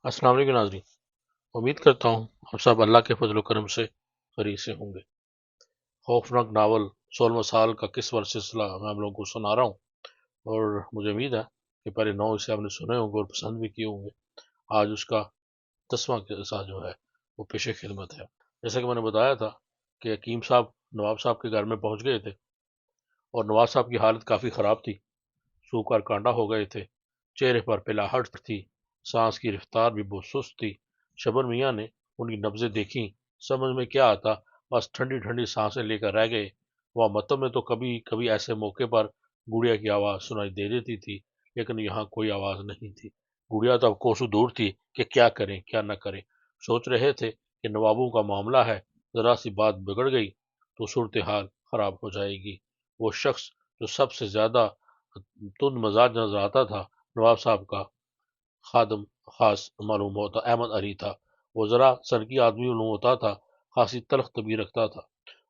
अस्सलाम वालेकुम नाज़रीन। उम्मीद करता हूँ आप सब अल्लाह के फजल व करम से खैरियत से होंगे। खौफनाक नावल 16 साल का किस्सा सिलसिला मैं आप लोगों को सुना रहा हूँ और मुझे उम्मीद है कि पहले 9 हिस्से आपने सुने होंगे और पसंद भी किए होंगे। आज उसका 10वां किस्सा जो है वो पेशे खिदमत है। जैसा कि मैंने बताया था कि हकीम साहब नवाब साहब के घर में पहुँच गए थे और नवाब साहब की हालत काफ़ी ख़राब थी। सूखकर कांटा हो गए थे, चेहरे पर पिलाहट थी, सांस की रफ्तार भी बहुत सुस्त थी। शबर मियाँ ने उनकी नब्जें देखीं, समझ में क्या आता, बस ठंडी ठंडी सांसें लेकर रह गए। वह मतों में तो कभी कभी ऐसे मौके पर गुड़िया की आवाज़ सुनाई दे देती थी, लेकिन यहाँ कोई आवाज़ नहीं थी। गुड़िया तो अब कोसों दूर थी कि क्या करें क्या न करें। सोच रहे थे कि नवाबों का मामला है, ज़रा सी बात बिगड़ गई तो सूरत हाल खराब हो जाएगी। वो शख्स जो सबसे ज़्यादा तुंद मजाज नजर आता था, नवाब साहब का खादम खास मालूम होता अहमद अली था। वो जरा सनकी आदमी मालूम होता था, खासी तल्ख तबीयत रखता था।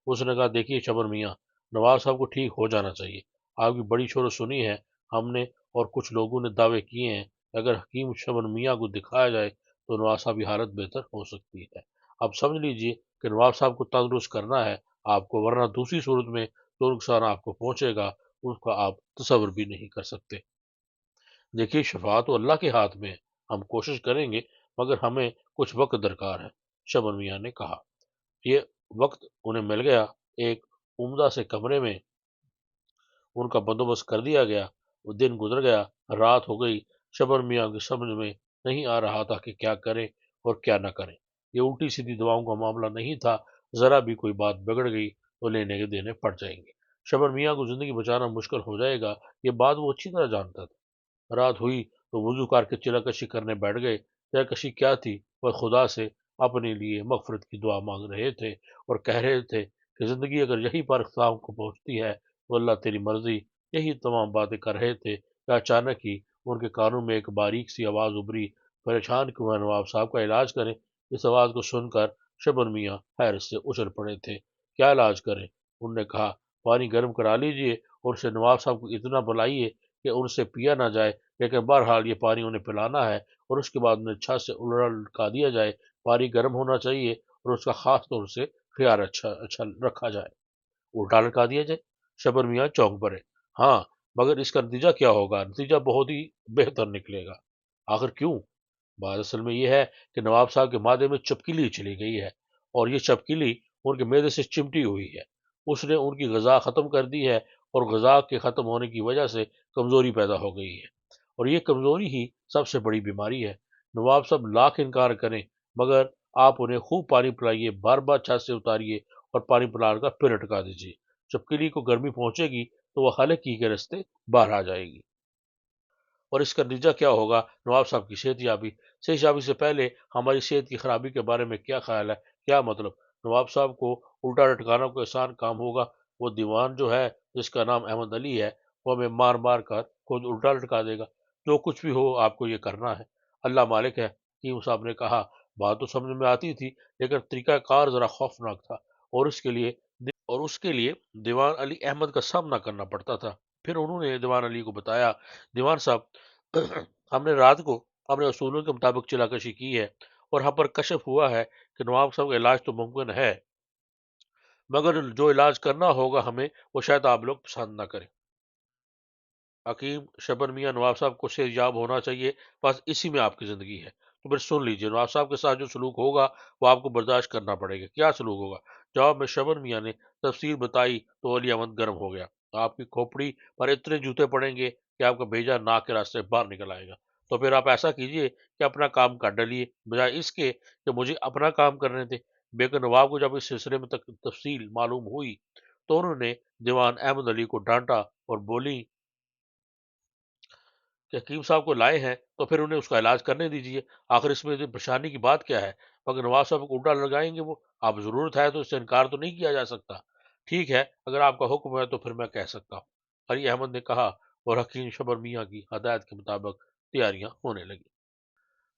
उसने कहा, देखिए शबर मियाँ, नवाब साहब को ठीक हो जाना चाहिए। आपकी बड़ी शोहरत सुनी है हमने, और कुछ लोगों ने दावे किए हैं। अगर हकीम शबर मियाँ को दिखाया जाए तो नवाब साहब की हालत बेहतर हो सकती है। अब समझ लीजिए कि नवाब साहब को तंदुरुस्त करना है आपको, वरना दूसरी सूरत में जो नुकसान आपको पहुंचेगा उसका आप तस्वर भी नहीं कर सकते। देखिए, शफा तो अल्लाह के हाथ में है। हम कोशिश करेंगे, मगर हमें कुछ वक्त दरकार है, शबर मियाँ ने कहा। ये वक्त उन्हें मिल गया। एक उम्दा से कमरे में उनका बंदोबस्त कर दिया गया। वो दिन गुजर गया, रात हो गई। शबर मियाँ की समझ में नहीं आ रहा था कि क्या करें और क्या न करें। ये उल्टी सीधी दवाओं का मामला नहीं था, जरा भी कोई बात बिगड़ गई तो लेने के देने पड़ जाएंगे। शबर मियाँ को जिंदगी बचाना मुश्किल हो जाएगा, ये बात वो अच्छी तरह जानता था। रात हुई तो वजू करके चिलाकशी करने बैठ गए। चिलाकशी क्या थी, वह खुदा से अपने लिए मगफरत की दुआ मांग रहे थे और कह रहे थे कि जिंदगी अगर यही पर ख्ताम को पहुंचती है तो अल्लाह तेरी मर्जी। यही तमाम बातें कर रहे थे कि अचानक ही उनके कानों में एक बारीक सी आवाज़ उभरी, परेशान क्यों है, नवाब साहब का इलाज करें। इस आवाज़ को सुनकर शबर मियाँ हैरत से उछल पड़े थे। क्या इलाज करें? उनने कहा, पानी गर्म करा लीजिए और उसे नवाब साहब को इतना बुलाइए कि उनसे पिया ना जाए, लेकिन बहरहाल ये पानी उन्हें पिलाना है और उसके बाद उन्हें छत से उलटा लटका दिया जाए। पानी गर्म होना चाहिए और उसका खास तौर से ख्याल अच्छा अच्छा रखा जाए। उल्टा लटका दिया जाए? शबर मियाँ चौंक पड़े। हाँ, मगर इसका नतीजा क्या होगा? नतीजा बहुत ही बेहतर निकलेगा। आखिर क्यों? बात असल में यह है कि नवाब साहब के मादे में चपकीली चली गई है और ये चपकीली उनके मैदे से चिमटी हुई है। उसने उनकी गजा खत्म कर दी है और गजा के खत्म होने की वजह से कमजोरी पैदा हो गई है और ये कमजोरी ही सबसे बड़ी बीमारी है। नवाब साहब लाख इनकार करें, मगर आप उन्हें खूब पानी पिलाइए, बार बार छत से उतारिए और पानी पिलाने का फिर अटका दीजिए। चपकीली को गर्मी पहुंचेगी तो वह हल्की के रास्ते बाहर आ जाएगी और इसका नतीजा क्या होगा? नवाब साहब की सेहतयाबी से पहले हमारी सेहत की खराबी के बारे में क्या ख्याल है? क्या मतलब? नवाब साहब को उल्टा लटकाना कोई आसान काम होगा? वो दीवान जो है, जिसका नाम अहमद अली है, वो हमें मार मार कर खुद उल्टा लटका देगा। जो कुछ भी हो आपको ये करना है, अल्लाह मालिक है। हकीम साहब ने कहा, बात तो समझ में आती थी, लेकिन तरीकाकार जरा खौफनाक था और उसके लिए दीवान अली अहमद का सामना करना पड़ता था। फिर उन्होंने दीवान अली को बताया, दीवान साहब, हमने रात को अपने असूलों के मुताबिक चिलाकशी की है और हम पर कशफ हुआ है कि नवाब साहब का इलाज तो मुमकिन है, मगर जो इलाज करना होगा हमें, वो शायद आप लोग पसंद ना करें। हकीम शबर मियाँ, नवाब साहब को सेहतयाब होना चाहिए, बस इसी में आपकी ज़िंदगी है। तो फिर सुन लीजिए, नवाब साहब के साथ जो सलूक होगा वो आपको बर्दाश्त करना पड़ेगा। क्या सलूक होगा? जवाब में शबर मियाँ ने तफसील बताई तो अली अहमद गर्म हो गया। आपकी खोपड़ी पर इतने जूते पड़ेंगे कि आपका भेजा नाक के रास्ते बाहर निकल आएगा। तो फिर आप ऐसा कीजिए कि अपना काम कर डालिए, बजाय इसके कि मुझे अपना काम करने दें। बेगम नवाब को जब इस सिलसिले में तक तफसील मालूम हुई तो उन्होंने दीवान अहमद अली को डांटा और बोली कि हकीम साहब को लाए हैं तो फिर उन्हें उसका इलाज करने दीजिए। आखिर इसमें इतनी परेशानी की बात क्या है? मगर नवाब साहब को उल्टा लगाएंगे वो। आप जरूरत है तो इससे इनकार तो नहीं किया जा सकता। ठीक है, अगर आपका हुक्म है तो फिर मैं कह सकता हूँ, अली अहमद ने कहा। और हकीम शबर मियाँ की हदायत के मुताबिक तैयारियां होने लगी।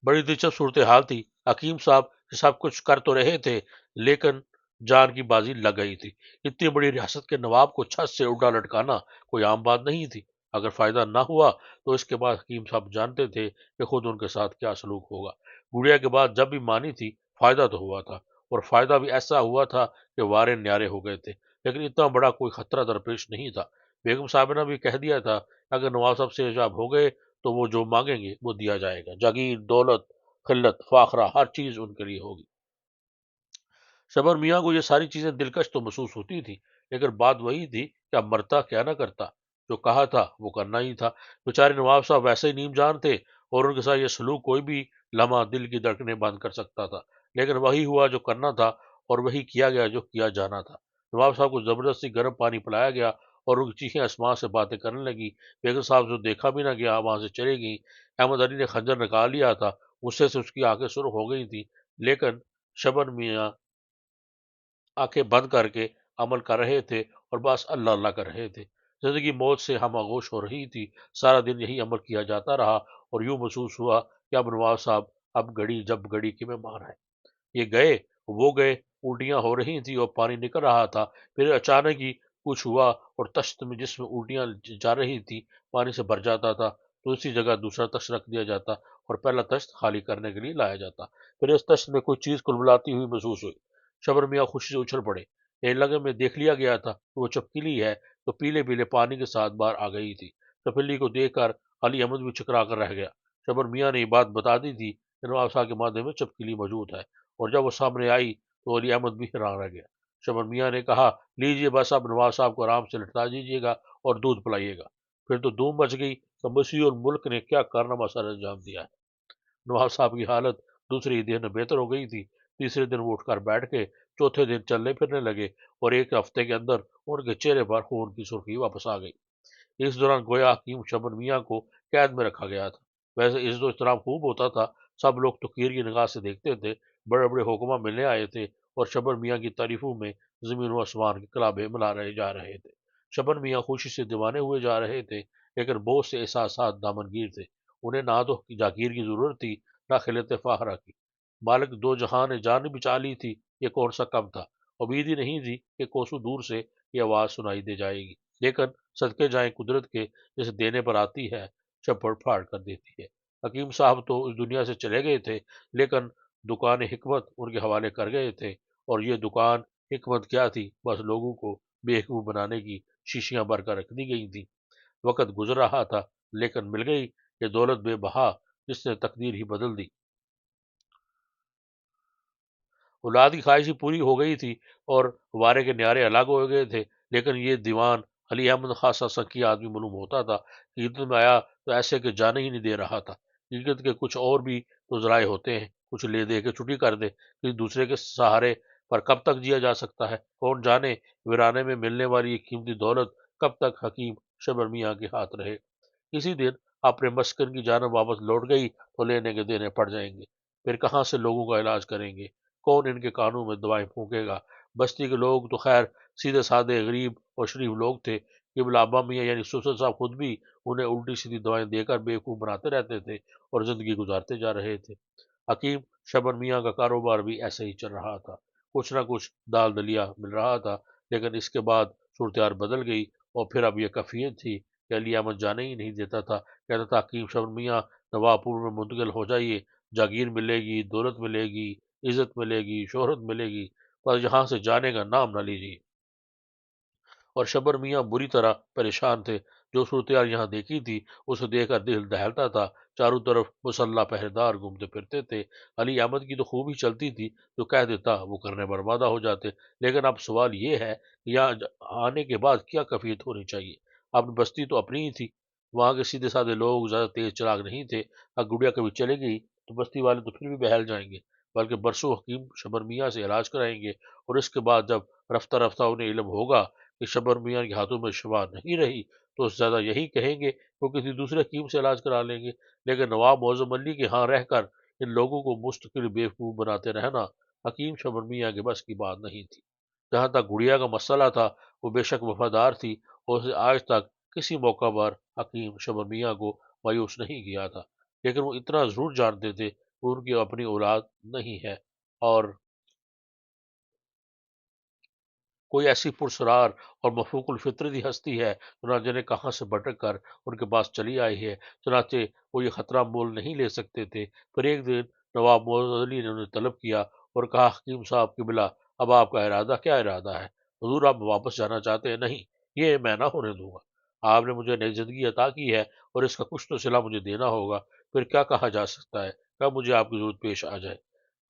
बड़ी दिलचस्प सूरत हाल थी। हकीम साहब सब कुछ कर तो रहे थे, लेकिन जान की बाजी लग गई थी। इतनी बड़ी रियासत के नवाब को छत से उल्टा लटकाना कोई आम बात नहीं थी। اگر فائدہ نہ ہوا تو اس کے بعد حکیم صاحب جانتے تھے کہ خود ان کے ساتھ کیا سلوک ہوگا۔ گڑیا کے بعد جب بھی مانی تھی فائدہ تو ہوا تھا، اور فائدہ بھی ایسا ہوا تھا کہ وارے نیارے ہو گئے تھے، لیکن اتنا بڑا کوئی خطرہ درپیش نہیں تھا۔ بیگم صاحبہ نے بھی کہہ دیا تھا اگر نواب صاحب سے ایجاب ہو گئے تو وہ جو مانگیں گے وہ دیا جائے گا، جاگیر، دولت، خلت، فاخرہ، ہر چیز ان کے لیے ہوگی۔ شبر میاں کو یہ ساری چیزیں دلکش تو محسوس ہوتی تھی، لیکن بات وہی تھی کہ اب مرتا کیا نہ کرتا، جو کہا تھا وہ کرنا ہی تھا۔ بیچارے نواب صاحب ویسے ہی نیم جان تھے، اور ان کے ساتھ یہ سلوک کوئی بھی لمحہ دل کی دھڑکنیں بند کر سکتا تھا، لیکن وہی ہوا جو کرنا تھا، اور وہی کیا گیا جو کیا جانا تھا۔ نواب صاحب کو زبردستی گرم پانی پلایا گیا، اور ان کی چیخیں آسمان سے باتیں کرنے لگی۔ بیگم صاحب جو دیکھا بھی نہ گیا وہاں سے چلے گئی۔ احمد علی نے خنجر نکال لیا تھا، غصے سے اس کی آنکھیں سرخ ہو گئی تھی، لیکن شبر میاں آنکھیں بند کر کے عمل کر رہے تھے، اور بس اللہ اللہ کر رہے تھے۔ زندگی موت سے ہم آغوش ہو رہی تھی، سارا دن یہی عمل کیا جاتا رہا، اور یوں محسوس ہوا کہ اب نواز صاحب اب گھڑی جب گھڑی کی مہمان ہے۔ یہ گئے، وہ گئے، الٹیاں ہو رہی تھیں اور پانی نکل رہا تھا، پھر اچانک ہی کچھ ہوا اور تشت میں جس میں الٹیاں جا رہی تھی پانی سے بھر جاتا تھا، تو اسی جگہ دوسرا تشت رکھ دیا جاتا اور پہلا تشت خالی کرنے کے لیے لایا جاتا۔ پھر اس تشت میں کوئی چیز کلبلاتی ہوئی محسوس ہوئی۔ شبر میاں خوشی سے اچھل پڑے، یہ لگے میں دیکھ لیا گیا تھا کہ وہ چپکلی ہے تو پیلے پیلے پانی کے ساتھ باہر آ گئی تھی۔ چپکلی کو دیکھ کر علی احمد بھی چکرا کر رہ گیا۔ شبر میاں نے یہ بات بتا دی تھی کہ نواب صاحب کے مادے میں چپکلی موجود ہے، اور جب وہ سامنے آئی تو علی احمد بھی حیران رہ گیا۔ شبر میاں نے کہا لیجیے بس اب نواز صاحب کو آرام سے لٹا دیجیے گا اور دودھ پلائیے گا۔ پھر تو دھوم مچ گئی کہ مسیح الملک نے کیا کارنامہ سر انجام دیا ہے۔ نواب صاحب کی حالت دوسرے ہی دن بہتر ہو گئی تھی۔ تیسرے دن وہ اٹھ کر بیٹھ کے، چوتھے دن چلنے پھرنے لگے، اور ایک ہفتے کے اندر ان کے چہرے پر خون کی سرخی واپس آ گئی۔ اس دوران گویا حکیم شبر میاں کو قید میں رکھا گیا تھا۔ ویسے عزت و احترام خوب ہوتا تھا، سب لوگ توقیر کی نگاہ سے دیکھتے تھے، بڑے بڑے حکماں ملنے آئے تھے، اور شبر میاں کی تعریفوں میں زمین و آسمان کے کلابے ملا رہے جا رہے تھے۔ شبر میاں خوشی سے دیوانے ہوئے جا رہے تھے، لیکن بہت سے احساسات دامنگیر تھے۔ انہیں نہ تو جاگیر کی ضرورت تھی، نہ خلت فاخرہ کی۔ مالک دو جہاں نے جان بچا لی تھی، یہ کون سا کم تھا؟ امید ہی نہیں تھی کہ کوسوں دور سے یہ آواز سنائی دے جائے گی، لیکن صدقے جائیں قدرت کے، جسے دینے پر آتی ہے چپڑ پھاڑ کر دیتی ہے۔ حکیم صاحب تو اس دنیا سے چلے گئے تھے، لیکن دکان حکمت ان کے حوالے کر گئے تھے، اور یہ دکان حکمت کیا تھی؟ بس لوگوں کو بیوقوف بنانے کی شیشیاں بھر کر رکھ دی گئی تھی۔ وقت گزر رہا تھا، لیکن مل گئی یہ دولت بے بہا جس نے تقدیر ہی بدل دی۔ اولاد کی خواہش ہی پوری ہو گئی تھی، اور وارے کے نیارے الگ ہو گئے تھے، لیکن یہ دیوان علی احمد خاصا سکی آدمی معلوم ہوتا تھا۔ حقیقت میں آیا تو ایسے کہ جانے ہی نہیں دے رہا تھا۔ حقیقت کے کچھ اور بھی تو ذرائع ہوتے ہیں، کچھ لے دے کے چھٹی کر دے، کسی دوسرے کے سہارے پر کب تک جیا جا سکتا ہے؟ کون جانے ویرانے میں ملنے والی یہ قیمتی دولت کب تک حکیم شبر میاں کے ہاتھ رہے۔ کسی دن اپنے مسکن کی جانب واپس لوٹ گئی تو لینے کے دینے پڑ جائیں گے، پھر کہاں سے لوگوں کا علاج کریں گے؟ کون ان کے کانوں میں دوائیں پھونکے گا؟ بستی کے لوگ تو خیر سیدھے سادے غریب اور شریف لوگ تھے، قبلہ ابا میاں یعنی سلطان صاحب خود بھی انہیں الٹی سیدھی دوائیں دے کر بیوقوف بناتے رہتے تھے اور زندگی گزارتے جا رہے تھے۔ حکیم شبر میاں کا کاروبار بھی ایسے ہی چل رہا تھا، کچھ نہ کچھ دال دلیا مل رہا تھا، لیکن اس کے بعد صورتحال بدل گئی، اور پھر اب یہ کفیت تھی کہ علی احمد جانے ہی نہیں دیتا تھا۔ کہتا تھا حکیم شبر میاں نواب پور میں منتقل ہو جائیے، جاگیر ملے گی، دولت ملے گی، عزت ملے گی، شہرت ملے گی، پر یہاں سے جانے کا نام نہ لیجیے۔ اور شبر میاں بری طرح پریشان تھے۔ جو صورتحال یہاں دیکھی تھی اسے دیکھ کر دل دہلتا تھا، چاروں طرف مسلح پہرے دار گھومتے پھرتے تھے۔ علی احمد کی تو خوب ہی چلتی تھی، جو کہہ دیتا وہ کرنے بربادہ ہو جاتے، لیکن اب سوال یہ ہے کہ یہاں آنے کے بعد کیا کیفیت ہونی چاہیے؟ اب بستی تو اپنی ہی تھی، وہاں کے سیدھے سادے لوگ زیادہ تیز چراغ نہیں تھے۔ اگر گڑیا کبھی چلے گئی تو بستی والے تو پھر بھی بہل جائیں گے، بلکہ برسوں حکیم شبر میاں سے علاج کرائیں گے، اور اس کے بعد جب رفتہ رفتہ انہیں علم ہوگا کہ شبر میاں کے ہاتھوں میں شفا نہیں رہی تو زیادہ یہی کہیں گے وہ کسی دوسرے حکیم سے علاج کرا لیں گے۔ لیکن نواب معظم علی کے ہاں رہ کر ان لوگوں کو مستقل بیوقوف بناتے رہنا حکیم شبر میاں کے بس کی بات نہیں تھی۔ جہاں تک گڑیا کا مسئلہ تھا، وہ بے شک وفادار تھی، اور اسے آج تک کسی موقع پر حکیم شبر میاں کو مایوس نہیں کیا تھا، لیکن وہ اتنا ضرور جانتے تھے کہ ان کی اپنی اولاد نہیں ہے، اور कोई ऐसी पुरस्रार और मफूकुल फितरती हस्ती है जो ना जाने कहाँ से भटक कर उनके पास चली आई है। चनाचे वो ये खतरा मोल नहीं ले सकते थे। फिर एक दिन नवाब मोहम्मद अली ने उन्हें तलब किया और कहा, हकीम साहब किबला, अब आपका इरादा क्या इरादा है? हुजूर, आप वापस जाना चाहते हैं? नहीं, ये मैं ना होने दूंगा। आपने मुझे नई जिंदगी अता की है और इसका कुछ तो सिला मुझे देना होगा। फिर क्या कहा जा सकता है, कब मुझे आपकी जरूरत पेश आ जाए।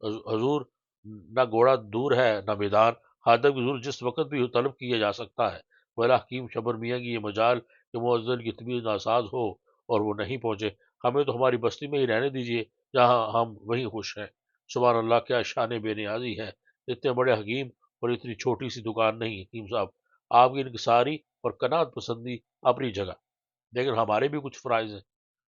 हजूर, ना घोड़ा दूर है ना मैदान, हादर भी हजूर जिस वक्त भी तलब किया जा सकता है। वाला हकीम शबर मियाँ की ये मजाल कि मुअज्जल की तबीयत नासाज हो और वो नहीं पहुंचे। हमें तो हमारी बस्ती में ही रहने दीजिए, जहाँ हम वहीं खुश हैं। सुभान अल्लाह, क्या शान बेनियाजी है। इतने बड़े हकीम और इतनी छोटी सी दुकान नहीं हकीम साहब। आपकी इनकिसारी और कनात पसंदी अपनी जगह, लेकिन हमारे भी कुछ फराइज हैं।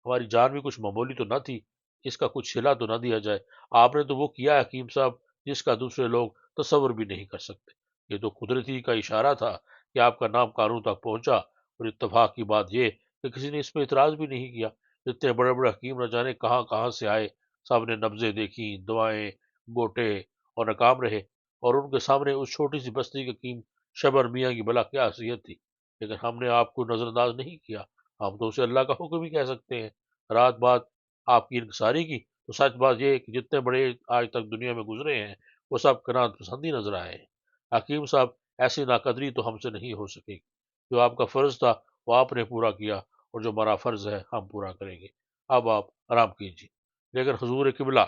हमारी जान भी कुछ मामूली तो न थी, इसका कुछ सिला तो न दिया जाए। आपने तो वो किया हकीम साहब जिसका दूसरे लोग तस्वर भी नहीं कर सकते। ये तो कुदरती का इशारा था कि आपका नाम कानून तक पहुंचा, और इत्तेफाक की बात ये कि किसी ने इसमें इतराज भी नहीं किया। इतने बड़े बड़े हकीम न जाने कहाँ कहाँ से आए, सब ने नब्जें देखी, दवाएं, गोटे, और नाकाम रहे। और उनके सामने उस छोटी सी बस्ती के हकीम शबर मियाँ की भला क्या हैसियत थी। लेकिन हमने आपको नजरअंदाज नहीं किया, हम तो उसे अल्लाह का हुक्म ही कह सकते हैं। रात बात आपकी इंकसारी की, तो सच बात यह है कि जितने बड़े आज तक दुनिया में गुजरे हैं, वो सब कनात पसंद ही नजर आए हैं। हकीम साहब, ऐसी नाकदरी तो हमसे नहीं हो सकेगी। जो आपका फर्ज था वो आपने पूरा किया, और जो हमारा फर्ज है हम पूरा करेंगे। अब आप आराम कीजिए। लेकिन हुजूर किबला,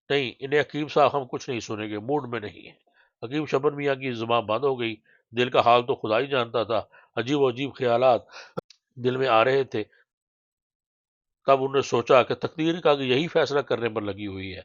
नहीं, इन्हें हकीम साहब हम कुछ नहीं सुनेंगे, मूड में नहीं है। हकीम शबर मियाँ की जुबान बंद हो गई। दिल का हाल तो खुदा ही जानता था। अजीब अजीब ख्यालात दिल में आ रहे थे। तब उन्होंने सोचा कि तकदीर का यही फैसला करने पर लगी हुई है,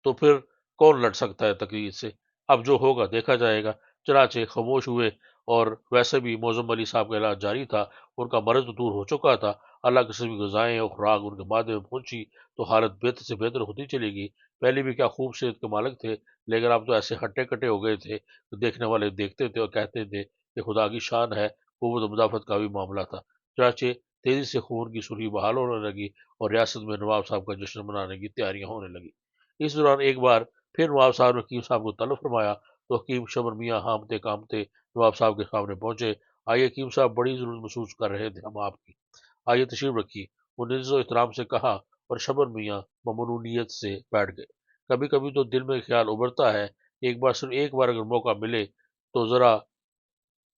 तो फिर कौन लड़ सकता है तकदीर से। अब जो होगा देखा जाएगा। चनाचे खामोश हुए। और वैसे भी मौजम अली साहब का इलाज जारी था। उनका मर्ज तो दूर हो चुका था। अल्लाह किस्म की गजाएं और खुराक उनके मादे में पहुंची तो हालत बेहतर से बेहतर होती चलेगी। पहले भी क्या खूब सेहत के मालिक थे, लेकिन अब तो ऐसे हट्टे कट्टे हो गए थे तो देखने वाले देखते थे और कहते थे कि खुदा की शान है। कुव्वत मुदाफत का भी मामला था। चनाचे तेजी से खून की सुर्खी बहाल होने लगी और रियासत में नवाब साहब का जश्न मनाने की तैयारियां होने लगी। इस दौरान एक बार फिर नवाब साहब ने हकीम साहब को तलब फरमाया, तो हकीम शबर मियाँ हामते कामते नवाब साहब के सामने पहुंचे। आइए हकीम साहब, बड़ी जरूरत महसूस कर रहे थे हम आपकी, आइए तशरीफ रखिए। उन्होंने इज्जत एहतराम से कहा, और शबर मियाँ ममनूनियत से बैठ गए। कभी कभी तो दिल में ख्याल उभरता है, एक बार, सिर्फ एक बार अगर मौका मिले तो जरा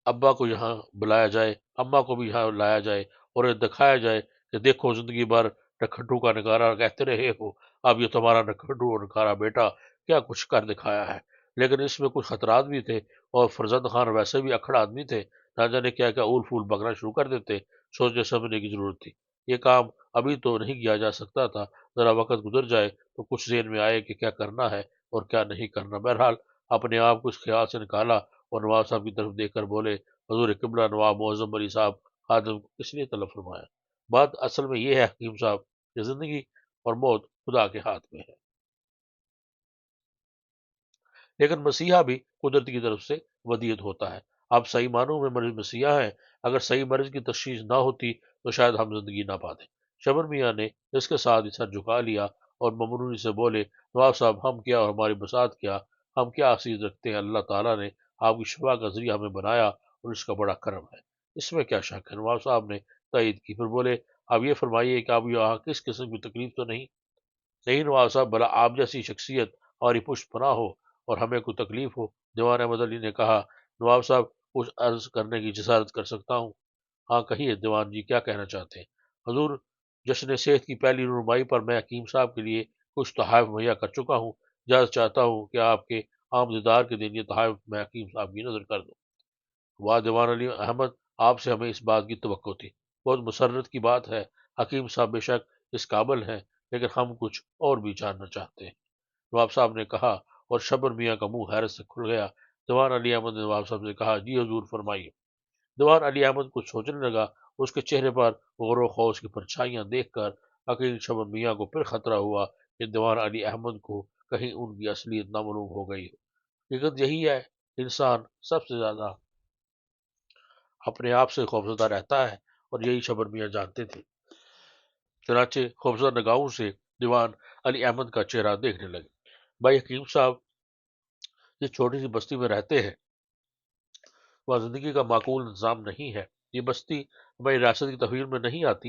अब्बा को यहाँ बुलाया जाए, अम्मा को भी यहाँ लाया जाए, और ये दिखाया जाए कि देखो, जिंदगी भर नखड्डू का नगारा कहते रहे हो, अब ये तुम्हारा नखड्डू और नकारा बेटा क्या कुछ कर दिखाया है। लेकिन इसमें कुछ खतरात भी थे, और फरजंद खान वैसे भी अखड़ आदमी थे, ना जाने क्या क्या ऊल फूल बकना शुरू कर देते। सोचने समझने की जरूरत थी। ये काम अभी तो नहीं किया जा सकता था, जरा वक्त गुजर जाए तो कुछ जेहन में आए कि क्या करना है और क्या नहीं करना। बहरहाल अपने आप को इस ख्याल से निकाला और नवाब साहब की तरफ देखकर बोले, हजूर किबला, नवाब मुअज्जम अली साहब खादिम को किस लिए तलब फरमाया? बात असल में यह है हकीम साहब कि जिंदगी और मौत खुदा के हाथ में है, लेकिन मसीहा भी कुदरत की तरफ से वदीयत होता है। आप सही मानों में मरीज मसीहा हैं। अगर सही मरीज की तशखीस ना होती तो शायद हम जिंदगी ना पाते। शबर मियाँ ने इसके साथ ही सर झुका लिया और ममनूनी से बोले, नवाब साहब, हम क्या और हमारी बसात क्या, हम क्या हसीद रखते हैं। अल्लाह ताला ने आपकी शफा का जरिया हमें बनाया और इसका बड़ा करम है, इसमें क्या शक है। नवाब साहब ने तईद की। फिर बोले, अब ये फरमाइए कि आप यहाँ किस किस्म की तकलीफ तो नहीं? नहीं नवाब साहब, भला आप जैसी शख्सियत हमारी पुष्ट पनाह हो और हमें कोई तकलीफ हो। दीवान अहमद अली ने कहा, नवाब साहब, कुछ अर्ज करने की जसारत कर सकता हूँ? हाँ कहिए दीवान जी, क्या कहना चाहते हैं? हजूर, जश्न सेहत की पहली रुनमाई पर मैं हकीम साहब के लिए कुछ तोहफ़ मुहैया कर चुका हूँ। इजाज़त चाहता हूँ कि आपके आम दीदार के दिन ये तोहफ़ मैं हकीम साहब की नज़र कर दूँ। वाह दीवान अली अहमद, आपसे हमें इस बात की तवक्को थी। बहुत मुसर्रत की बात है। हकीम साहब बेशक इस काबिल हैं, लेकिन हम कुछ और भी जानना चाहते हैं, नवाब साहब ने कहा। और शबर मियाँ का मुंह हैरत से खुल गया। दीवान अली अहमद ने नवाब साहब से कहा, जी हजूर फरमाइए। दीवान अली अहमद कुछ सोचने लगा। उसके चेहरे पर गौर व खौफ की परछाइयां देखकर अकील शबर मियाँ को फिर खतरा हुआ कि दीवान अली अहमद को कहीं उनकी असलियत नामालूम हो गई हो। हकीकत यही है, इंसान सबसे ज्यादा अपने आप से खौफजदा रहता है, और यही शबर मियाँ जानते थे। चनाचे खौफजदा निगाहों से दीवान अली अहमद का चेहरा देखने लगे। भाई हकीम साहब, जिस छोटी सी बस्ती में रहते हैं वह जिंदगी का माकूल इंतजाम नहीं है। ये बस्ती हमारी रियासत की तहवील में नहीं आती,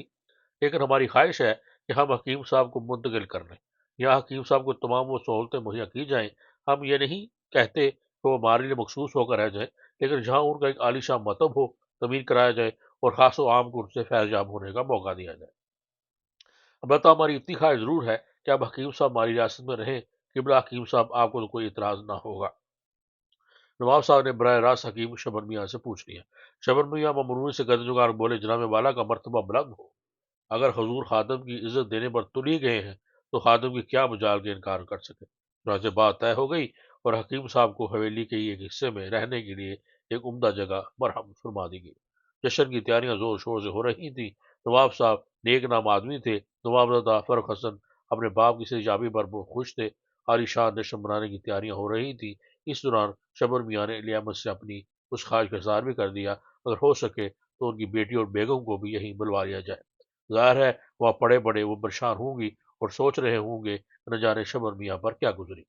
लेकिन हमारी ख्वाहिश है कि हम हकीम साहब को मुंतकिल कर लें या हकीम साहब को तमाम वो सहूलतें मुहैया की जाएं। हम ये नहीं कहते कि वो हमारे लिए मखसूस होकर रह जाए, लेकिन जहाँ उनका एक आलीशान मतब हो तमीर कराया जाए और खास आम को उनसे फैज़याब होने का मौका दिया जाए। अलबत्ता हमारी इतनी ख्वाहिश ज़रूर है कि अब हकीम साहब हमारी रियासत में रहें। किबला हकीम साहब आपको तो कोई इतराज़ ना होगा। नवाब साहब ने बराह रास्त हकीम शबर मियाँ से पूछ लिया। शबर मियाँ ममनूनी से गर्दजुगार बोले, जनाब वाला का मर्तबा बुलंद हो। अगर हजूर खादम की इज्जत देने पर तुल ही गए हैं तो खादम की क्या मजाल के इनकार कर सके। चुनांचे बात तय हो गई और हकीम साहब को हवेली के एक हिस्से में रहने के लिए एक उम्दा जगह मरहम फरमा दी गई। जश्न की तैयारियां जोर शोर से हो रही थी। नवाब साहब नेक नाम आदमी थे। नवाबजादा फर्रुख हसन अपने बाप की सेजाबी पर बहुत खुश थे। आलीशान जश्न मनाने की तैयारियां हो रही थी। इस दौरान शबर मियाँ ने लियामत से अपनी उस ख्वाहिश का इजहार भी कर दिया, अगर हो सके तो उनकी बेटी और बेगम को भी यहीं बुलवा लिया जाए। ज़ाहिर है वह पड़े पड़े वो परेशान होंगी और सोच रहे होंगे न जाने शबर मियाँ पर क्या गुजरी।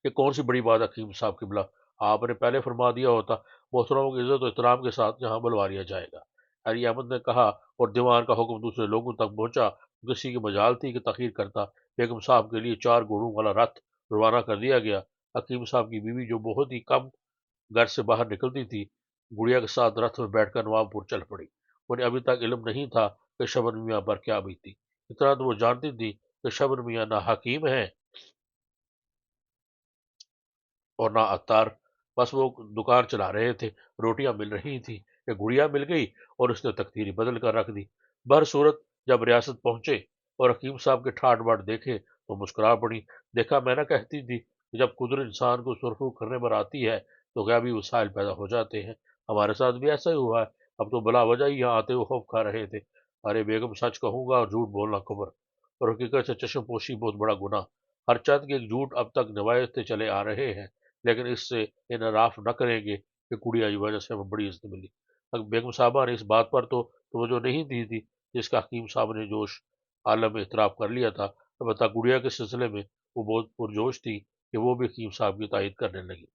ये कौन सी बड़ी बात हकीम साहब किबला, आपने पहले फरमा दिया होता मोहतरमों की इज्जत और एहतराम के साथ यहाँ बुलवा लिया जाएगा। अली अहमद ने कहा और दीवान का हुक्म दूसरे लोगों तक पहुंचा। किसी की मजाल थी कि तखीर करता। बेगम साहब के लिए 4 घोड़ों वाला रथ रवाना कर दिया गया। हकीम साहब की बीवी जो बहुत ही कम घर से बाहर निकलती थी, गुड़िया के साथ रथ में बैठकर नवाबपुर चल पड़ी। उन्हें अभी तक इल्म नहीं था कि शबर मियाँ पर क्या बीती। इतना तो वो जानती थी कि शबर मियाँ ना हकीम है और ना अत्तार। बस वो दुकान चला रहे थे, रोटियां मिल रही थी कि गुड़िया मिल गई और उसने तकदीर बदल कर रख दी। बहरसूरत जब रियासत पहुंचे और हकीम साहब के ठाट बाट देखे तो मुस्कुरा पड़ी। देखा, मैं ना कहती थी कि जब कुदरत इंसान को सुरखरू करने पर आती है तो गैबी वसाइल पैदा हो जाते हैं। हमारे साथ भी ऐसा ही हुआ है। अब तो बला वजह ही यहाँ आते हुए खौफ खा रहे थे। अरे बेगम, सच कहूंगा और झूठ बोलना कुफर और हकीकत से चश्म पोशी बहुत बड़ा गुनाह। हर चंद के एक झूठ अब तक निभाते चले आ रहे हैं, लेकिन इससे इनराफ न करेंगे कि कुड़िया की वजह से हमें बड़ी इज्जत मिली। बेगम साहबा ने इस बात पर तो तवज्जो नहीं दी थी जिसका हकीम साहब ने जोश आलम में इतराफ कर लिया था। अलबत्ता गुड़िया के सिलसिले में वो बहुत पुरजोश थी कि वो भी हकीम साहब की तायद करने लगी।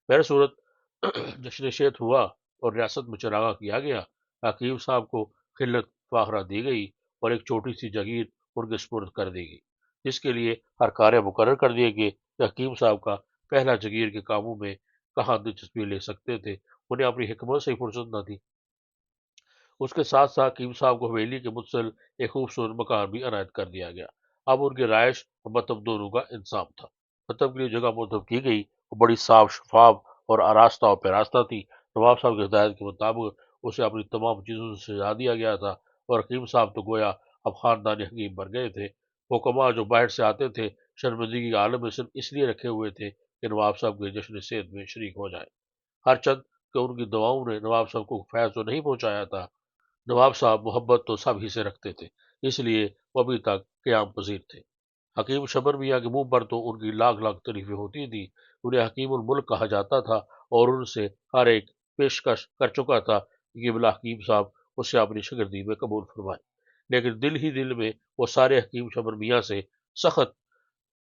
बहरसूरत जश्न शेत हुआ और रियासत में चरागा किया गया। हकीम साहब को खिल्लत फाखरा दी गई और एक छोटी सी जगीर उनके सुपुर्द कर दी गई, जिसके लिए हर कार्य मुकर्रर कर दिए गए कि हकीम साहब का पहला जगीर के कामों में कहाँ दिलचस्पी ले सकते थे। उन्हें अपनी हिकमत से ही फुर्सत न थी। उसके साथ साथ हकीम साहब को हवेली के मुतसल एक खूबसूरत मकान भी अनायत कर दिया गया। अब उनकी राइश और मतब दोनों का इंतजाम था। मतब के लिए जगह मुंतब की गई, वो बड़ी साफ शफाफ और आरास्ता और पैरास्ता थी। नवाब साहब की हिदायत के मुताबिक उसे अपनी तमाम चीज़ों से सजा दिया गया था और हकीम साहब तो गोया अब खानदानी हकीम बन गए थे। हुक्मा जो बाहर से आते थे शर्मिंदगी के आलम में सिर्फ इसलिए रखे हुए थे कि नवाब साहब के जश्न सेहत में शरीक हो जाए। हर चंद कि उनकी दवाओं ने नवाब साहब को फैज़ तो नहीं पहुंचाया था। नवाब साहब मोहब्बत तो सब ही से रखते थे, इसलिए वो अभी तक क़याम पज़ीर थे। हकीम शबर मियाँ के मुंह पर तो उनकी लाख लाख तारीफें होती थी। उन्हें हकीमुल मुल्क कहा जाता था और उनसे हर एक पेशकश कर चुका था कि बिला हकीम साहब उसे अपनी शागिर्दी में कबूल फरमाए। लेकिन दिल ही दिल में वो सारे हकीम शबर मियाँ से सख्त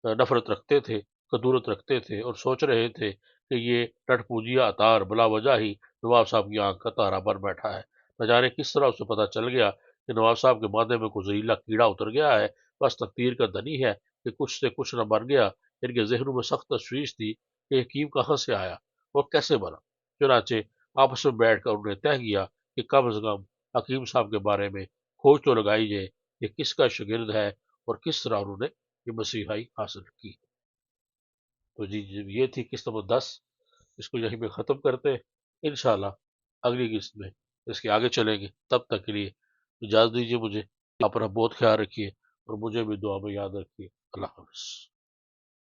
नफरत रखते थे, कदूरत रखते थे और सोच रहे थे कि ये टटपूजिया अतार भला वजह ही नवाब साहब की आंख का तारा बन बैठा है। न जाने किस तरह उसे पता चल गया कि नवाब साहब के माथे में कोई जहरीला कीड़ा उतर गया है। बस तकदीर का धनी है कि कुछ से कुछ न बन गया। इनके जहनों में सख्त तशवीश थी कि हकीम कहाँ से आया और कैसे बना। चुनाचे आपस में बैठकर उन्होंने तय किया कि कम अज कम हकीम साहब के बारे में खोज तो लगाई जाए, ये किसका शागिर्द है और किस तरह उन्होंने ये मसीहाई हासिल की। तो जी ये थी किस्त नंबर 10। इसको यहीं पे ख़त्म करते हैं। इंशाल्लाह अगली किस्त में इसके आगे चलेंगे। तब तक के लिए इजाज़त दीजिए मुझे। अपना बहुत ख्याल रखिए और मुझे भी दुआ में याद रखिए। अल्लाह हाफ़िज़।